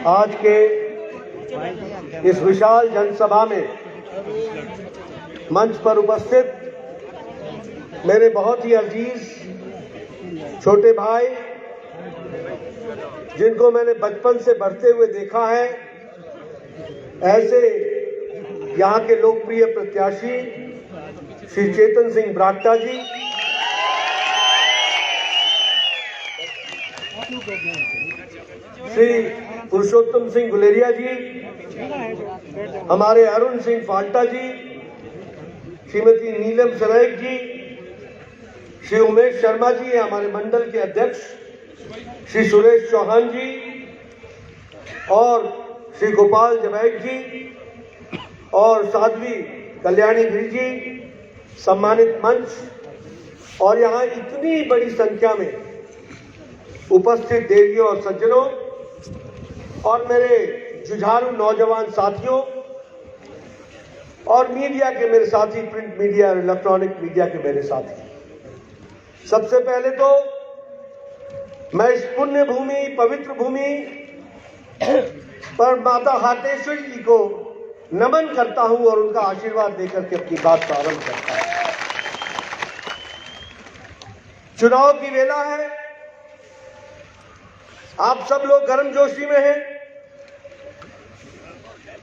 आज के इस विशाल जनसभा में मंच पर उपस्थित मेरे बहुत ही अजीज छोटे भाई, जिनको मैंने बचपन से बढ़ते हुए देखा है, ऐसे यहाँ के लोकप्रिय प्रत्याशी श्री चेतन सिंह बरागटा जी, श्री पुरुषोत्तम सिंह गुलेरिया जी, हमारे अरुण सिंह फाल्टा जी, श्रीमती नीलम सराइक जी, श्री उमेश शर्मा जी हमारे मंडल के अध्यक्ष, श्री सुरेश चौहान जी और श्री गोपाल जवैक जी और साध्वी कल्याणी गिरी जी, सम्मानित मंच और यहाँ इतनी बड़ी संख्या में उपस्थित देवियों और सज्जनों और मेरे जुझारू नौजवान साथियों और मीडिया के मेरे साथी, प्रिंट मीडिया और इलेक्ट्रॉनिक मीडिया के मेरे साथी, सबसे पहले तो मैं इस पुण्य भूमि, पवित्र भूमि पर माता हाटेश्वरी जी को नमन करता हूं और उनका आशीर्वाद देकर के अपनी बात प्रारंभ करता हूं। चुनाव की वेला है, आप सब लोग गर्मजोशी में हैं,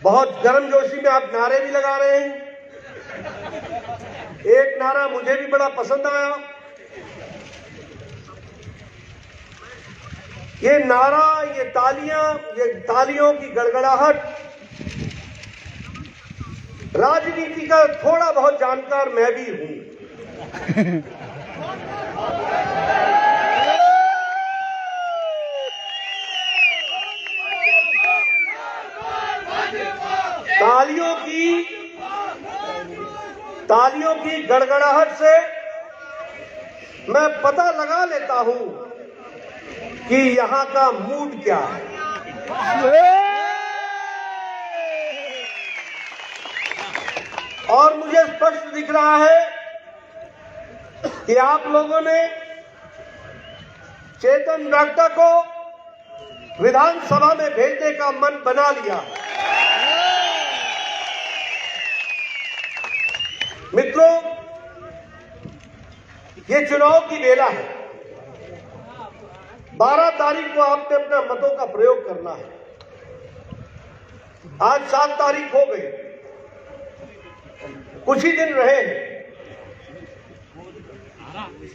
बहुत गर्मजोशी में आप नारे भी लगा रहे हैं। एक नारा मुझे भी बड़ा पसंद आया, ये नारा, ये तालियों की गड़गड़ाहट, राजनीति का थोड़ा बहुत जानकार मैं भी हूं। तालियों की गड़गड़ाहट से मैं पता लगा लेता हूं कि यहां का मूड क्या है। और मुझे स्पष्ट दिख रहा है कि आप लोगों ने चेतन बरागटा को विधानसभा में भेजने का मन बना लिया। मित्रों, ये चुनाव की वेला है। 12 तारीख को आपने अपना मतों का प्रयोग करना है। आज 7 तारीख हो गई, कुछ ही दिन रहे हैं।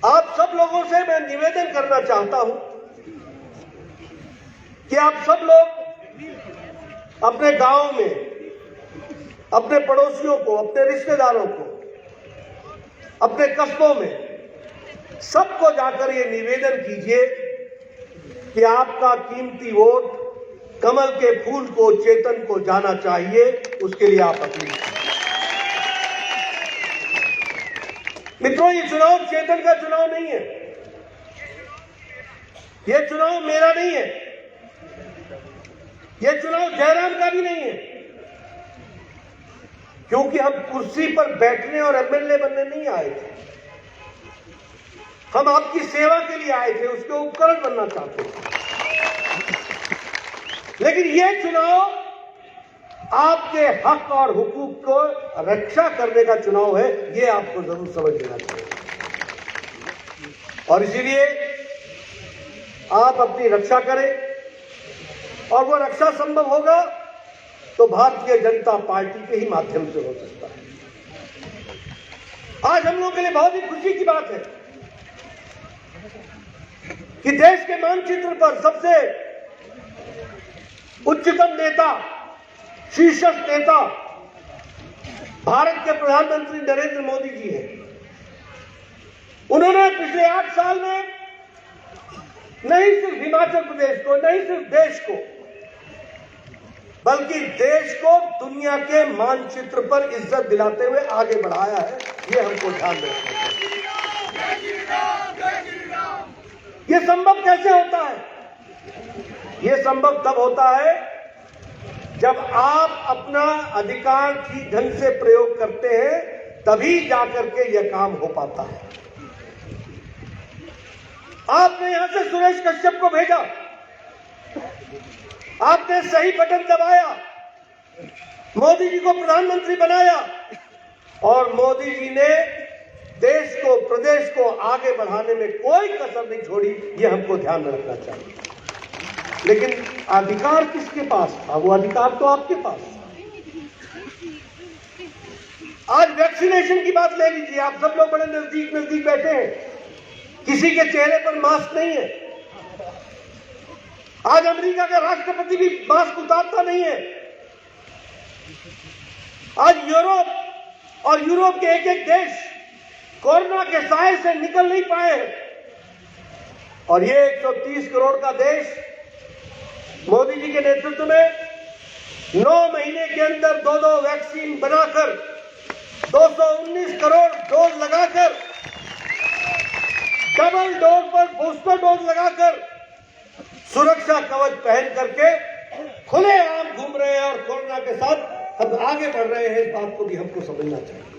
आप सब लोगों से मैं निवेदन करना चाहता हूं कि आप सब लोग अपने गांव में, अपने पड़ोसियों को, अपने रिश्तेदारों को, अपने कस्बों में सबको जाकर ये निवेदन कीजिए कि आपका कीमती वोट कमल के फूल को, चेतन को जाना चाहिए। उसके लिए आप अपील कीजिए। मित्रों, ये चुनाव चेतन का चुनाव नहीं है, ये चुनाव मेरा नहीं है, ये चुनाव जयराम का भी नहीं है, क्योंकि हम कुर्सी पर बैठने और एमएलए बनने नहीं आए थे। हम आपकी सेवा के लिए आए थे, उसके उपकरण बनना चाहते थे। लेकिन यह चुनाव आपके हक और हुकूक को रक्षा करने का चुनाव है, यह आपको जरूर समझ लेना चाहिए। और इसीलिए आप अपनी रक्षा करें, और वो रक्षा संभव होगा तो भारतीय जनता पार्टी के ही माध्यम से हो सकता है। आज हम लोगों के लिए बहुत ही खुशी की बात है कि देश के मानचित्र पर सबसे उच्चतम नेता, शीर्षस्थ नेता भारत के प्रधानमंत्री नरेंद्र मोदी जी हैं। उन्होंने पिछले 8 साल में नहीं सिर्फ हिमाचल प्रदेश को, नहीं सिर्फ देश को, बल्कि देश को दुनिया के मानचित्र पर इज्जत दिलाते हुए आगे बढ़ाया है। ये हमको ध्यान रखना चाहिए। ये संभव कैसे होता है? ये संभव तब होता है जब आप अपना अधिकार ठीक ढंग से प्रयोग करते हैं तभी जाकर के यह काम हो पाता है। आपने यहां से सुरेश कश्यप को भेजा, आपने सही बटन दबाया, मोदी जी को प्रधानमंत्री बनाया और मोदी जी ने देश को, प्रदेश को आगे बढ़ाने में कोई कसर नहीं छोड़ी। ये हमको ध्यान में रखना चाहिए। लेकिन अधिकार किसके पास था? वो अधिकार तो आपके पास था। आज वैक्सीनेशन की बात ले लीजिए, आप सब लोग बड़े नजदीक नजदीक बैठे हैं, किसी के चेहरे पर मास्क नहीं है। आज अमेरिका का राष्ट्रपति भी मास्क उतारता नहीं है। आज यूरोप और यूरोप के एक एक देश कोरोना के साए से निकल नहीं पाए हैं और ये 130 करोड़ का देश मोदी जी के नेतृत्व में 9 महीने के अंदर 2 वैक्सीन बनाकर 219 करोड़ डोज लगाकर, डबल डोज पर बूस्टर डोज लगाकर, सुरक्षा कवच पहन करके खुलेआम घूम रहे हैं और कोरोना के साथ हम आगे बढ़ रहे हैं। इस बात को भी हमको समझना चाहिए।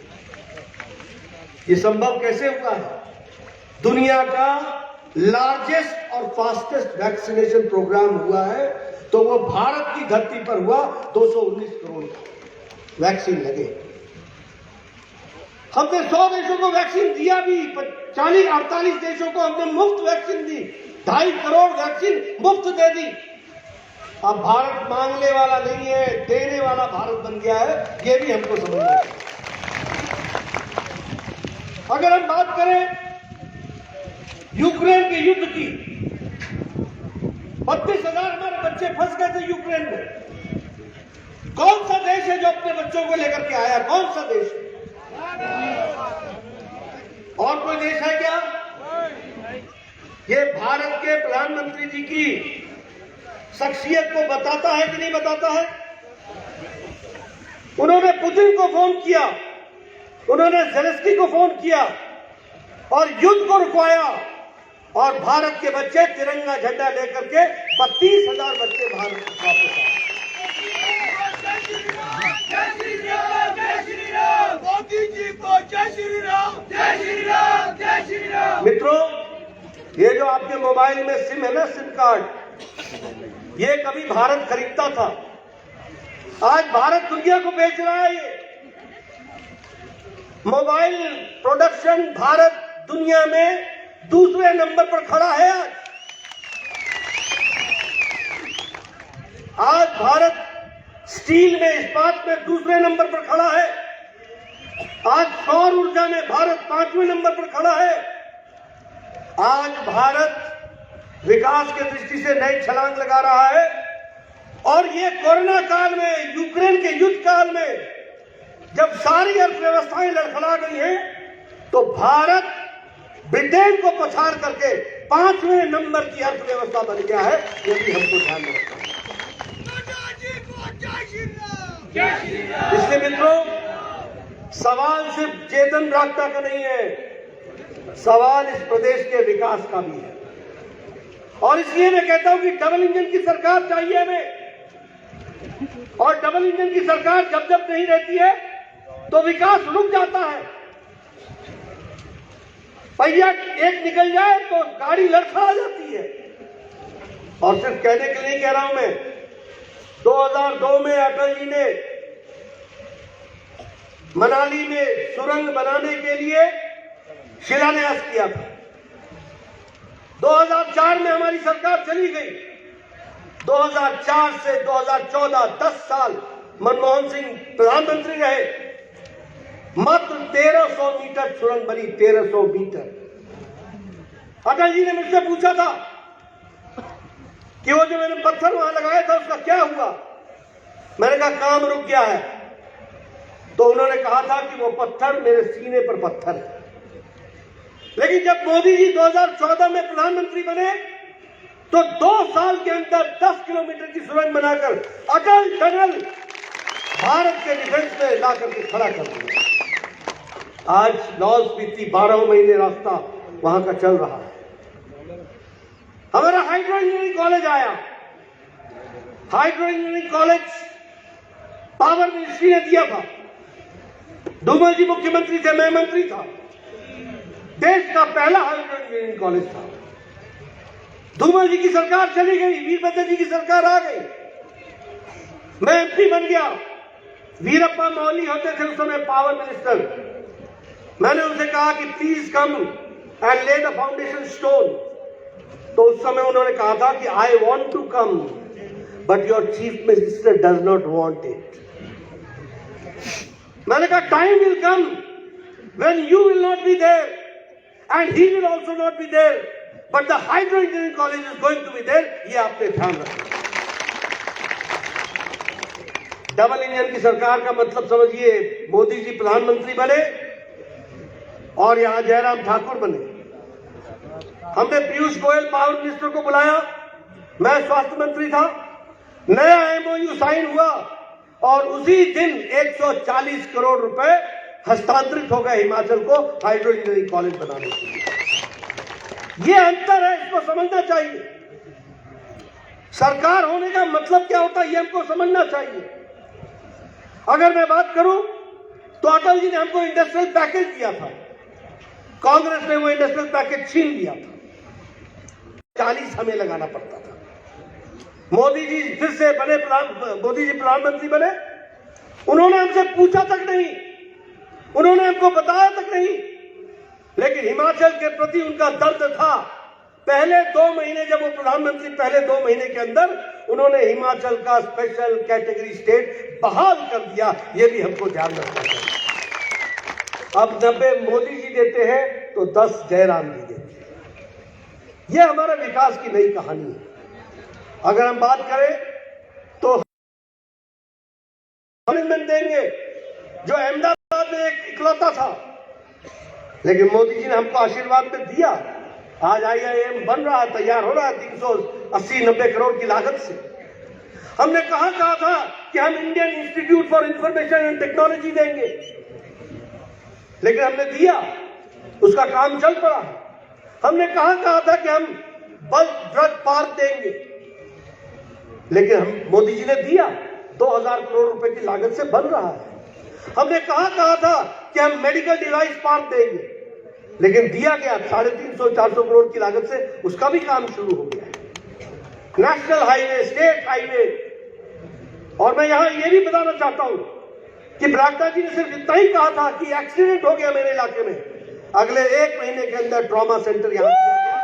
ये संभव कैसे हुआ है? दुनिया का लार्जेस्ट और फास्टेस्ट वैक्सीनेशन प्रोग्राम हुआ है तो वो भारत की धरती पर हुआ। 219 करोड़ वैक्सीन लगे। हमने 100 देशों को वैक्सीन दिया भी, 40-48 देशों को हमने मुफ्त वैक्सीन दी, 2.5 करोड़ वैक्सीन मुफ्त दे दी। अब भारत मांगने वाला नहीं है, देने वाला भारत बन गया है। ये भी हमको समझना चाहिए। अगर हम बात करें यूक्रेन के युद्ध की, 32,000 हमारे बच्चे फंस गए थे यूक्रेन में। कौन सा देश है जो अपने बच्चों को लेकर के आया? कौन सा देश? और कोई देश है क्या? ये भारत के प्रधानमंत्री जी की शख्सियत को बताता है कि नहीं बताता है? उन्होंने पुतिन को फोन किया, उन्होंने ज़ेलेंस्की को फोन किया और युद्ध को रुकवाया और भारत के बच्चे तिरंगा झंडा लेकर के 32,000 बच्चे भारत वापस आए। मोदी जी को जय श्री राम, जय श्री राम, जय श्री राम। मित्रों, ये जो आपके मोबाइल में सिम है ना, सिम कार्ड, ये कभी भारत खरीदता था। आज भारत दुनिया को बेच रहा है। ये मोबाइल प्रोडक्शन भारत दुनिया में दूसरे नंबर पर खड़ा है। आज भारत स्टील में, इस्पात में दूसरे नंबर पर खड़ा है। आज सौर ऊर्जा में भारत 5वें नंबर पर खड़ा है। आज भारत विकास की दृष्टि से नई छलांग लगा रहा है और ये कोरोना काल में, यूक्रेन के युद्ध काल में जब सारी अर्थव्यवस्थाएं लड़खड़ा गई हैं तो भारत ब्रिटेन को पछाड़ करके 5वें नंबर की अर्थव्यवस्था बन गया है। ये भी हमको ध्यान में रखना है। इसलिए मित्रों, सवाल सिर्फ चेतन राक्ता का नहीं है, सवाल इस प्रदेश के विकास का भी है। और इसलिए मैं कहता हूं कि डबल इंजन की सरकार चाहिए हमें। और डबल इंजन की सरकार जब जब नहीं रहती है तो विकास रुक जाता है। पहिया एक निकल जाए तो गाड़ी लड़खड़ा जाती है। और सिर्फ कहने के लिए नहीं कह रहा हूं मैं। 2002 में अटल जी ने मनाली में सुरंग बनाने के लिए शिलान्यास किया था। 2004 में हमारी सरकार चली गई। 2004 से 2014 10 साल मनमोहन सिंह प्रधानमंत्री रहे। मात्र 1300 मीटर सुरंग बनी, 1300 मीटर। अटल जी ने मुझसे पूछा था कि वो जो मैंने पत्थर वहां लगाया था उसका क्या हुआ। मैंने कहा काम रुक गया है। तो उन्होंने कहा था कि वो पत्थर मेरे सीने पर पत्थर है। लेकिन जब मोदी जी 2014 में प्रधानमंत्री बने तो 2 साल के अंदर 10 किलोमीटर की सुरंग बनाकर अटल टनल भारत के डिफेंस में लाकर के खड़ा कर दिया। आज लाहौल स्पीति 12 महीने रास्ता वहां का चल रहा है। हमारा हाइड्रो इंजीनियरिंग कॉलेज आया। Hydro engineering college power ministry ने दिया था। धूमल जी मुख्यमंत्री थे, मैं मंत्री था। देश का पहला हाइड्रो इंजीनियरिंग कॉलेज था। धूमल जी की सरकार चली गई, वीरभद्र जी की सरकार आ गई, मैं एमपी बन गया। वीरप्पा मोइली होते थे उस समय पावर मिनिस्टर। मैंने उनसे कहा कि please come and lay the foundation stone. तो उस समय उन्होंने कहा था कि I want to come but your chief minister does not want it. मैंने कहा time will come when you will not be there and he will also not be there but the hydro engineering college is going to be there. ये आपने ध्यान रखना। Double engine की सरकार का मतलब समझिए, मोदी जी प्रधानमंत्री बने और यहां जयराम ठाकुर बने। हमने पीयूष गोयल पावर मिनिस्टर को बुलाया, मैं स्वास्थ्य मंत्री था। नया एमओयू साइन हुआ और उसी दिन 140 करोड़ रुपए हस्तांतरित हो गए हिमाचल को हाइड्रो इंजीनियरिंग कॉलेज बनाने के लिए। यह अंतर है, इसको समझना चाहिए। सरकार होने का मतलब क्या होता है, यह हमको समझना चाहिए। अगर मैं बात करूं तो अटल जी ने हमको इंडस्ट्रियल पैकेज दिया था, कांग्रेस ने वो इंडस्ट्रियल पैकेज छीन लिया था। 40 हमें लगाना पड़ता था। मोदी जी फिर से बने, मोदी जी प्रधानमंत्री बने, उन्होंने हमसे पूछा तक नहीं, उन्होंने हमको बताया तक नहीं। लेकिन हिमाचल के प्रति उनका दर्द था। पहले 2 महीने जब वो प्रधानमंत्री, पहले 2 महीने के अंदर उन्होंने हिमाचल का स्पेशल कैटेगरी स्टेट बहाल कर दिया। ये भी हमको ध्यान रखना चाहिए। अब 90 मोदी जी देते हैं तो 10 जयराम जी देते हैं। यह हमारा विकास की नई कहानी है। अगर हम बात करें तो अमेंडमेंट देंगे जो अहमदाबाद में एक इकलौता था, लेकिन मोदी जी ने हमको आशीर्वाद में दिया। आज IIM बन रहा है, तैयार हो रहा है 380-90 करोड़ की लागत से। हमने कहा था कि हम Indian institute for information and technology देंगे, लेकिन हमने दिया, उसका काम चल पड़ा। हमने कहा था कि हम बल्क ड्रग पार्क देंगे, लेकिन हम मोदी जी ने दिया। 2000 करोड़ रुपए की लागत से बन रहा है। हमने कहा था कि हम मेडिकल डिवाइस पार्क देंगे, लेकिन दिया गया 350-400 करोड़ की लागत से, उसका भी काम शुरू हो गया है। National highway, state highway. और मैं यहां ये भी बताना चाहता हूं कि बरागटा जी ने सिर्फ इतना ही कहा था कि एक्सीडेंट हो गया मेरे इलाके में, अगले 1 महीने के अंदर ट्रॉमा सेंटर यहां किया गया।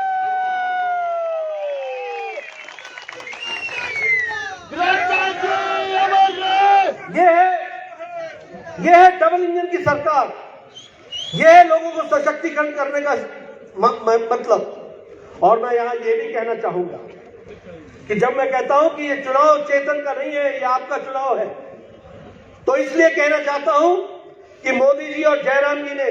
ये है डबल इंजन की सरकार। ये है लोगों को सशक्तिकरण करने का मतलब। और मैं यहां ये भी कहना चाहूंगा कि जब मैं कहता हूं कि ये चुनाव चेतन का नहीं है, ये आपका चुनाव है, तो इसलिए कहना चाहता हूं कि मोदी जी और जयराम जी ने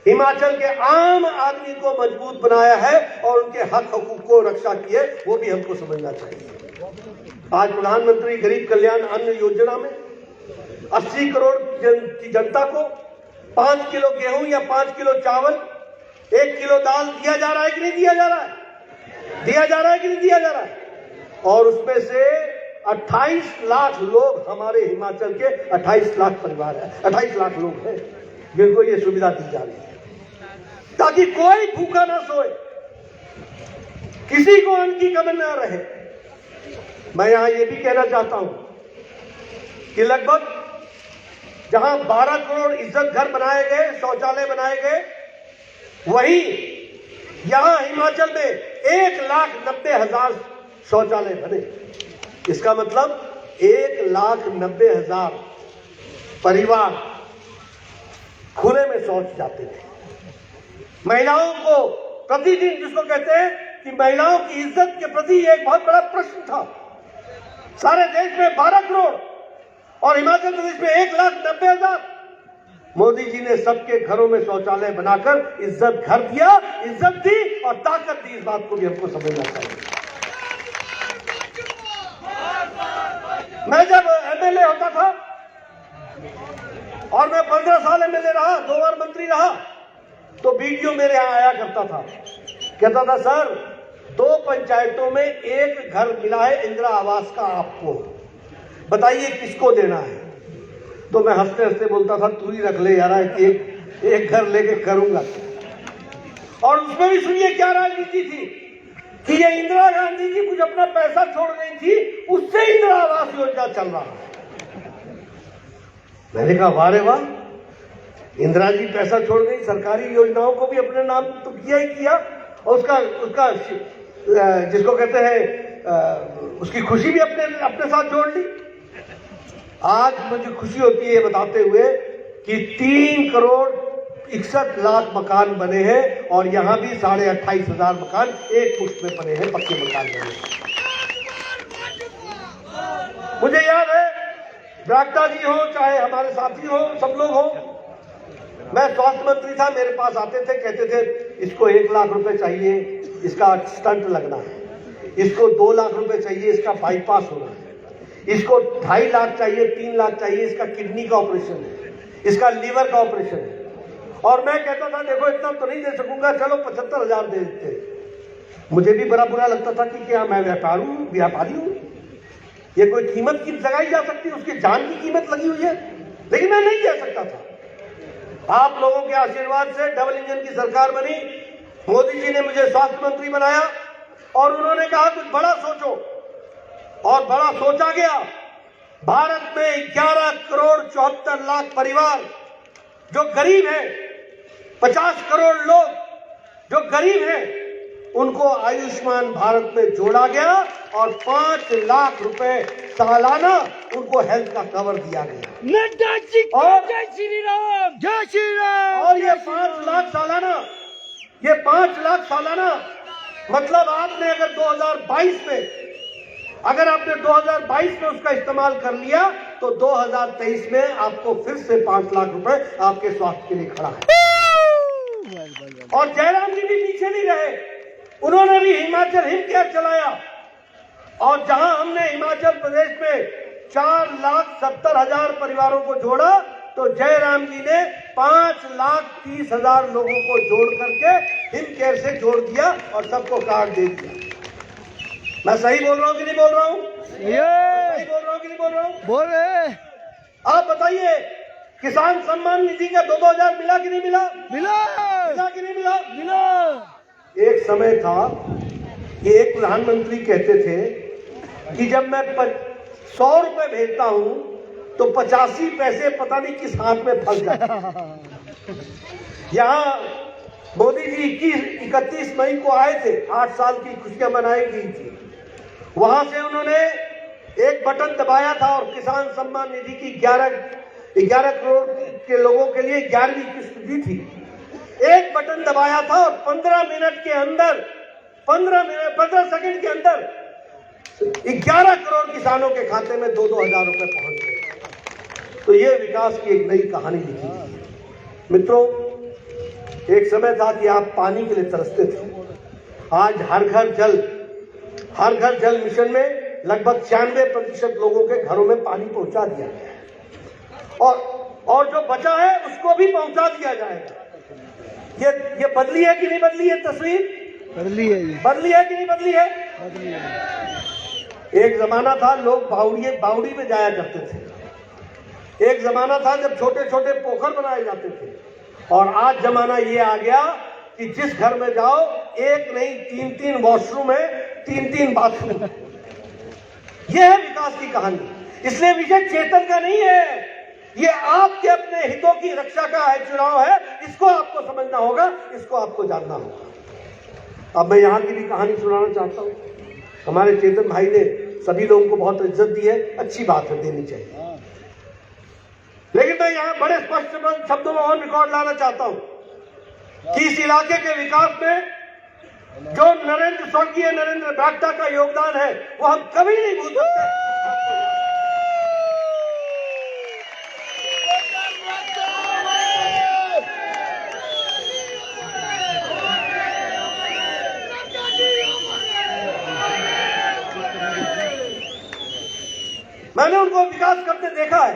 हिमाचल के आम आदमी को मजबूत बनाया है और उनके हक हकूक को रक्षा की है, वो भी हमको समझना चाहिए। आज प्रधानमंत्री गरीब कल्याण अन्न योजना में 80 करोड़ की जनता को 5 किलो गेहूं या 5 किलो चावल, 1 किलो दाल दिया जा रहा है कि नहीं दिया जा रहा है? दिया जा रहा है कि नहीं दिया जा रहा है? और उसमें से 28 लाख लोग हमारे हिमाचल के 28 लाख परिवार है, 28 लाख लोग हैं जिनको ये सुविधा दी जा रही है, ताकि कोई भूखा ना सोए, किसी को अन्न की कमी ना रहे। मैं यहां ये भी कहना चाहता हूं कि लगभग जहां 12 करोड़ इज्जत घर बनाए गए, शौचालय बनाए गए, वहीं यहां हिमाचल में 1,90,000 शौचालय बने। इसका मतलब 1,90,000 परिवार खुले में शौच जाते थे। महिलाओं को प्रतिदिन, जिसको कहते हैं कि महिलाओं की इज्जत के प्रति एक बहुत बड़ा प्रश्न था। सारे देश में 12 करोड़ और हिमाचल प्रदेश में 1,90,000। मोदी जी ने सबके घरों में शौचालय बनाकर इज्जत घर दिया, इज्जत दी और ताकत दी। इस बात को भी हमको समझना चाहिए। मैं जब MLA होता था और मैं 15 साल MLA रहा, 2 बार मंत्री रहा, तो BDO मेरे यहां आया करता था, कहता था सर 2 पंचायतों में 1 घर मिला है इंदिरा आवास का, आपको बताइए किसको देना है। तो मैं हंसते हंसते बोलता था तू ही रख ले यार, एक घर लेके करूंगा। और उसमें भी सुनिए क्या राजनीति थी कि ये इंदिरा गांधी जी कुछ अपना पैसा छोड़ गई थी, उससे इंदिरा आवास योजना चल रहा है। मैंने कहा वाह रे वाह, इंदिरा जी पैसा छोड़ गई, सरकारी योजनाओं को भी अपने नाम तो किया ही किया, और उसका जिसको कहते हैं उसकी खुशी भी अपने साथ जोड़ ली। आज मुझे खुशी होती है ये बताते हुए कि 3,61,00,000 मकान बने हैं, और यहां भी 28,500 मकान एक पुष्ट में बने हैं, पक्के मकान बने हैं। मुझे याद है बरागटा जी हो चाहे हमारे साथी हो, सब लोग हो, मैं स्वास्थ्य मंत्री था, मेरे पास आते थे, कहते थे इसको 1 लाख रुपए चाहिए, इसका स्टंट लगना है, इसको 2 लाख रुपए चाहिए, इसका बाईपास होना है, इसको 2.5 लाख चाहिए, 3 लाख चाहिए, इसका किडनी का ऑपरेशन है, इसका लीवर का ऑपरेशन है। और मैं कहता था देखो इतना तो नहीं दे सकूंगा, चलो 75,000 दे देते। मुझे भी बड़ा बुरा लगता था कि क्या मैं व्यापारी हूं, ये कोई कीमत की लगाई जा सकती है, उसकी जान की कीमत लगी हुई है, लेकिन मैं नहीं कह सकता था। आप लोगों के आशीर्वाद से डबल इंजन की सरकार बनी, मोदी जी ने मुझे स्वास्थ्य मंत्री बनाया, और उन्होंने कहा कुछ बड़ा सोचो, और बड़ा सोचा गया। भारत में 11,74,00,000 परिवार जो गरीब हैं, 50 करोड़ लोग जो गरीब हैं, उनको आयुष्मान भारत में जोड़ा गया, और 5 लाख रुपए सालाना उनको हेल्थ का कवर दिया गया। नड्डा जी और जय श्री राम, जय श्री राम। और ये 5 लाख सालाना, ये 5 लाख सालाना मतलब आपने अगर 2022 में उसका इस्तेमाल कर लिया तो 2023 में आपको फिर से 5 लाख रुपए आपके स्वास्थ्य के लिए खड़ा है। और जयराम जी भी पीछे नहीं रहे, उन्होंने भी हिमाचल हिमकेयर चलाया, और जहां हमने हिमाचल प्रदेश में 4,70,000 परिवारों को जोड़ा, तो जयराम जी ने 5,30,000 लोगों को जोड़ करके हिमकेयर से जोड़ दिया और सबको कार्ड दे दिया। मैं सही बोल रहा हूं कि नहीं बोल रहा हूं? सही बोल रहा हूं कि नहीं बोल रहा हूं? बोल रहे। आप बताइए, किसान सम्मान निधि का 2,000 मिला कि नहीं मिला? मिला कि नहीं मिला? मिला। एक समय था कि एक प्रधानमंत्री कहते थे कि जब मैं 100 रुपए भेजता हूं तो 85 पैसे पता नहीं किस हाथ में फंस जाते। यहाँ मोदी जी 31 मई को आए थे, 8 साल की खुशियां मनाई गई थी। वहां से उन्होंने एक बटन दबाया था और किसान सम्मान निधि की 11 करोड़ के लोगों के लिए 11वीं किस्त दी थी। एक बटन दबाया था और 15 सेकंड के अंदर 11 करोड़ किसानों के खाते में 2-2 हजार रुपए पहुंच गए। तो ये विकास की एक नई कहानी लिखी थी। मित्रों, एक समय था कि आप पानी के लिए तरसते थे। आज हर घर जल मिशन में लगभग 96% लोगों के घरों में पानी पहुंचा दिया गया है, और जो बचा है उसको भी पहुंचा दिया जाएगा। ये बदली है कि नहीं बदली है तस्वीर? बदली है ये। बदली है कि नहीं बदली है? बदली है। एक जमाना था लोग बावड़ी में जाया करते थे। एक जमाना था जब छोटे छोटे पोखर बनाए जाते थे, और आज जमाना ये आ गया कि जिस घर में जाओ एक नहीं 3-3 वॉशरूम है, 3-3 बाथरूम। यह है विकास की कहानी। इसलिए विषय चेतन का नहीं है, ये आपके अपने हितों की रक्षा का है, चुनाव है। इसको आपको समझना होगा, इसको आपको जानना होगा। अब मैं यहाँ की भी कहानी सुनाना चाहता हूँ। हमारे चेतन भाई ने सभी लोगों को बहुत इज्जत दी है, अच्छी बात है, देनी चाहिए। लेकिन मैं यहाँ बड़े स्पष्ट शब्दों में और रिकॉर्ड लाना चाहता हूँ कि इस इलाके के विकास में जो स्वर्गीय नरेंद्र बरागटा का योगदान है वो हम कभी नहीं भूल सकते। मैंने उनको विकास करते देखा है।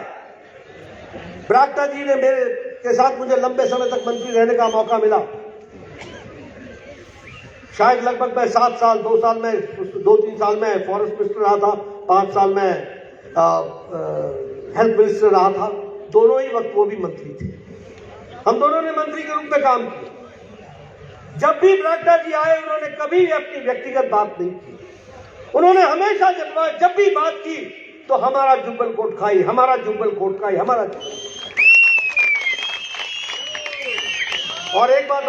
बरागटा जी ने मेरे के साथ मुझे लंबे समय तक मंत्री रहने का मौका मिला। शायद लगभग मैं 7 साल, 2 साल में 2-3 साल में फॉरेस्ट मिनिस्टर रहा था, 5 साल में हेल्थ मिनिस्टर रहा था, दोनों ही वक्त वो भी मंत्री थे, हम दोनों ने मंत्री के रूप में काम किया। जब भी बरागटा जी आए उन्होंने कभी भी अपनी व्यक्तिगत बात नहीं की। उन्होंने हमेशा जब भी बात की तो हमारा जुब्बल कोट खाई, हमारा जुब्बल कोट खाई, हमारा। और एक बात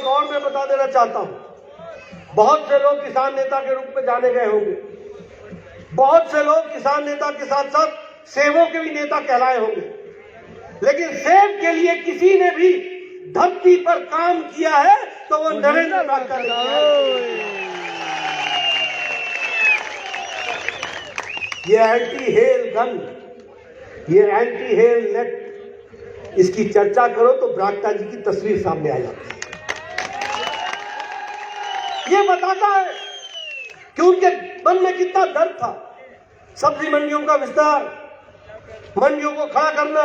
और मैं बता देना चाहता हूं। बहुत से लोग किसान नेता के रूप में जाने गए होंगे, बहुत से लोग किसान नेता के साथ साथ सेवों के भी नेता कहलाए होंगे, लेकिन सेब के लिए किसी ने भी धरती पर काम किया है तो वो नरेंद्र बरागटा ने किया है। ये एंटी हेल गन, ये एंटी हेल नेट, इसकी चर्चा करो तो बरागटा जी की तस्वीर सामने आ जाती है। ये बताता है कि उनके मन में कितना दर्द था। सब्जी मंडियों का विस्तार, मंडियों को खड़ा करना,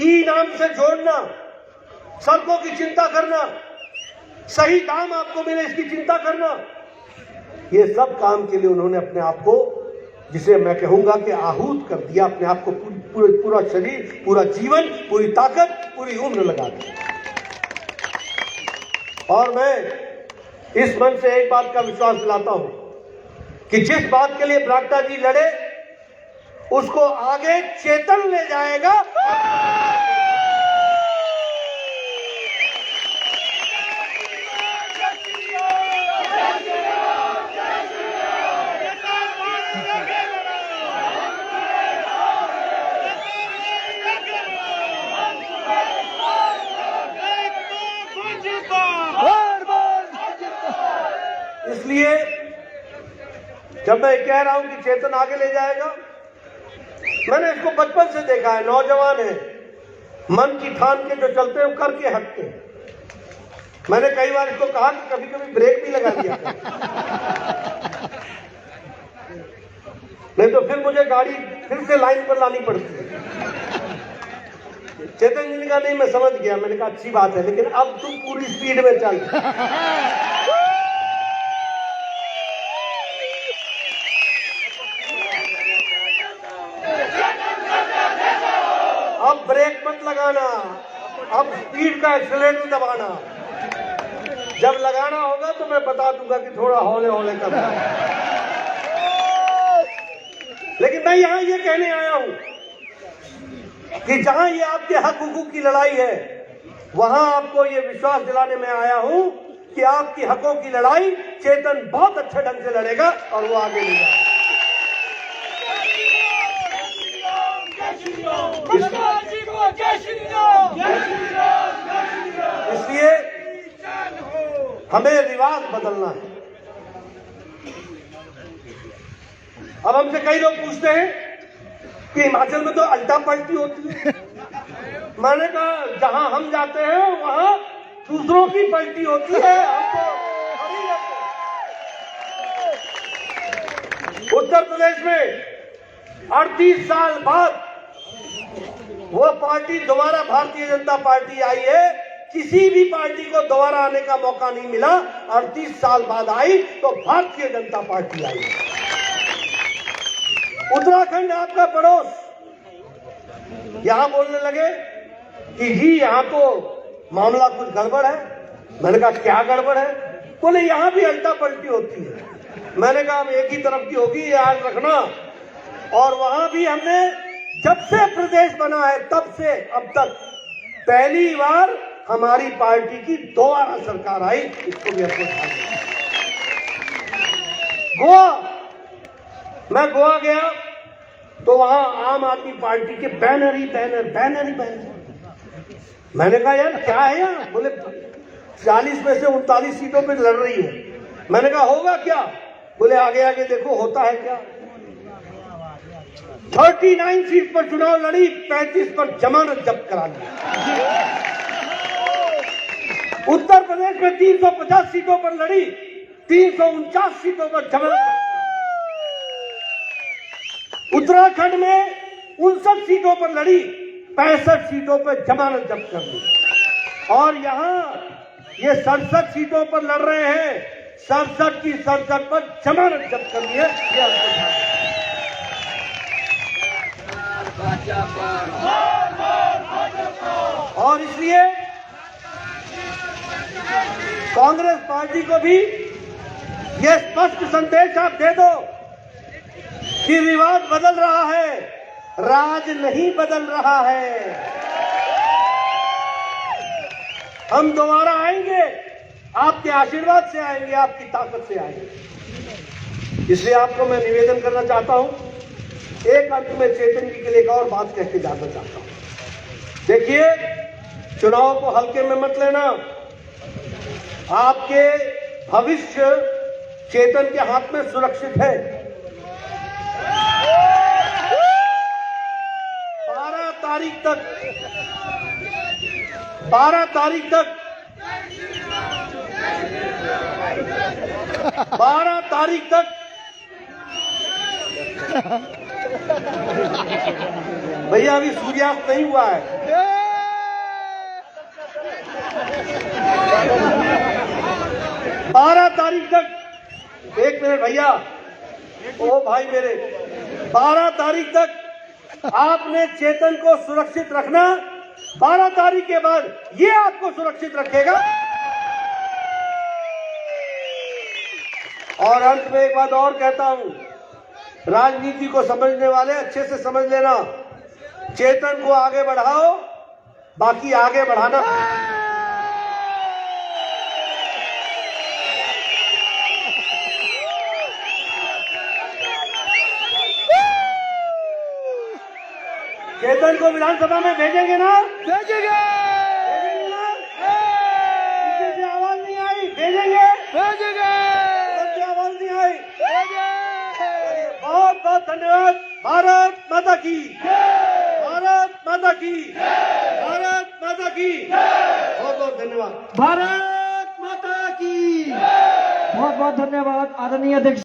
ई नाम से जोड़ना, सड़कों की चिंता करना, सही दाम आपको मिले इसकी चिंता करना, ये सब काम के लिए उन्होंने अपने आप को, जिसे मैं कहूंगा कि आहूत कर दिया, अपने आप को पूरा शरीर, पूरा जीवन, पूरी ताकत, पूरी उम्र लगा दी। और मैं इस मन से एक बात का विश्वास दिलाता हूं कि जिस बात के लिए बरागटा जी लड़े उसको आगे चेतन ले जाएगा। इसलिए जब मैं कह रहा हूं कि चेतन आगे ले जाएगा, मैंने इसको बचपन से देखा है। नौजवान है, मन की ठान के जो चलते हैं करके हटते हैं। मैंने कई बार इसको कहा कि कभी कभी ब्रेक भी लगा दिया नहीं तो फिर मुझे गाड़ी फिर से लाइन पर लानी पड़ती है। चेतन जी ने कहा नहीं मैं समझ गया। मैंने कहा अच्छी बात है, लेकिन अब तुम पूरी स्पीड में चल। अब ब्रेक मत लगाना, अब स्पीड का एक्सीलरेटर दबाना। जब लगाना होगा तो मैं बता दूंगा कि थोड़ा हौले हौले करना। लेकिन मैं यहां ये कहने आया हूं कि जहां ये आपके हक हुकूक की लड़ाई है, वहां आपको ये विश्वास दिलाने में आया हूं कि आपकी हकों की लड़ाई चेतन बहुत अच्छे ढंग से लड़ेगा और वो आगे ले जाएगा। इसलिए हमें रिवाज बदलना है। अब हमसे कई लोग पूछते हैं कि हिमाचल में तो अल्टा पलटी होती है। मैंने कहा जहां हम जाते हैं वहां दूसरों की पलटी होती है, हमको खड़ी रहते हैं। उत्तर प्रदेश में 38 साल बाद वो पार्टी दोबारा भारतीय जनता पार्टी आई है। किसी भी पार्टी को दोबारा आने का मौका नहीं मिला। 38 साल बाद आई तो भारतीय जनता पार्टी आई। उत्तराखंड आपका पड़ोस, यहां बोलने लगे कि जी यहां तो मामला कुछ गड़बड़ है। मैंने कहा क्या गड़बड़ है? बोले यहां भी अल्टा पलटी होती है। मैंने कहा अब एक ही तरफ की होगी, याद रखना। और वहां भी हमने जब से प्रदेश बना है तब से अब तक पहली बार हमारी पार्टी की दोबारा सरकार आई। इसको भी अपने गोवा, मैं गोवा गया तो वहां आम आदमी पार्टी के बैनर ही बैनर। मैंने कहा यार क्या है यार? बोले 40 में से 39 सीटों पे लड़ रही है। मैंने कहा होगा क्या? बोले आगे आगे देखो होता है क्या। 39 सीट पर चुनाव लड़ी, 35 पर जमानत जब्त करा ली। उत्तर प्रदेश में 350 सीटों पर लड़ी, 349 सीटों पर जमानत। उत्तराखंड में 59 सीटों पर लड़ी, 65 सीटों पर जमानत जब्त कर ली। और यहां ये 67 सीटों पर लड़ रहे हैं, 67 की 67 पर जमानत जब्त कर ली है। ये हमको और इसलिए कांग्रेस पार्टी को भी यह स्पष्ट संदेश आप दे दो कि रिवाज बदल रहा है, राज नहीं बदल रहा है। हम दोबारा आएंगे, आपके आशीर्वाद से आएंगे, आपकी ताकत से आएंगे। इसलिए आपको मैं निवेदन करना चाहता हूं, एक अंत में चेतन जी के लिए एक और बात कह के जाना चाहता हूं। देखिए, चुनाव को हल्के में मत लेना। आपके भविष्य चेतन के हाथ में सुरक्षित है। 12 तारीख तक 12 तारीख तक भैया अभी सूर्यास्त नहीं हुआ है। 12 तारीख तक, एक मिनट भैया, ओ भाई मेरे, 12 तारीख तक आपने चेतन को सुरक्षित रखना। 12 तारीख के बाद ये आपको सुरक्षित रखेगा। और अंत में एक बात और कहता हूं, राजनीति को समझने वाले अच्छे से समझ लेना, चेतन को आगे बढ़ाओ, बाकी आगे बढ़ाना। चेतन को विधानसभा में भेजेंगे ना? भेजेंगे ना? किसी से आवाज नहीं आई, भेजेंगे से आवाज नहीं आई। बहुत बहुत धन्यवाद। भारत माता की, भारत माता की, भारत माता की, बहुत बहुत धन्यवाद। भारत माता की बहुत बहुत धन्यवाद आदरणीय अध्यक्ष।